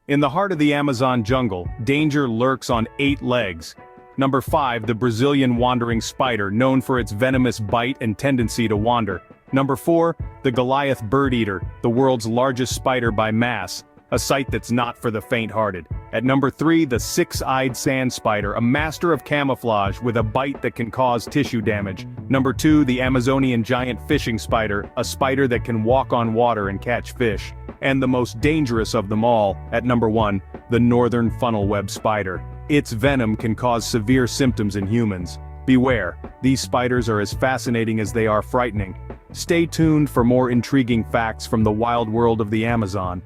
In the heart of the Amazon jungle, danger lurks on 8 legs. Number 5, the Brazilian wandering spider, known for its venomous bite and tendency to wander. Number 4, the Goliath bird eater, the world's largest spider by mass, a sight that's not for the faint-hearted. At number 3, the six-eyed sand spider, a master of camouflage with a bite that can cause tissue damage. Number 2, the Amazonian giant fishing spider, a spider that can walk on water and catch fish. And the most dangerous of them all, at number 1, the northern funnel web spider. Its venom can cause severe symptoms in humans. Beware, these spiders are as fascinating as they are frightening. Stay tuned for more intriguing facts from the wild world of the Amazon.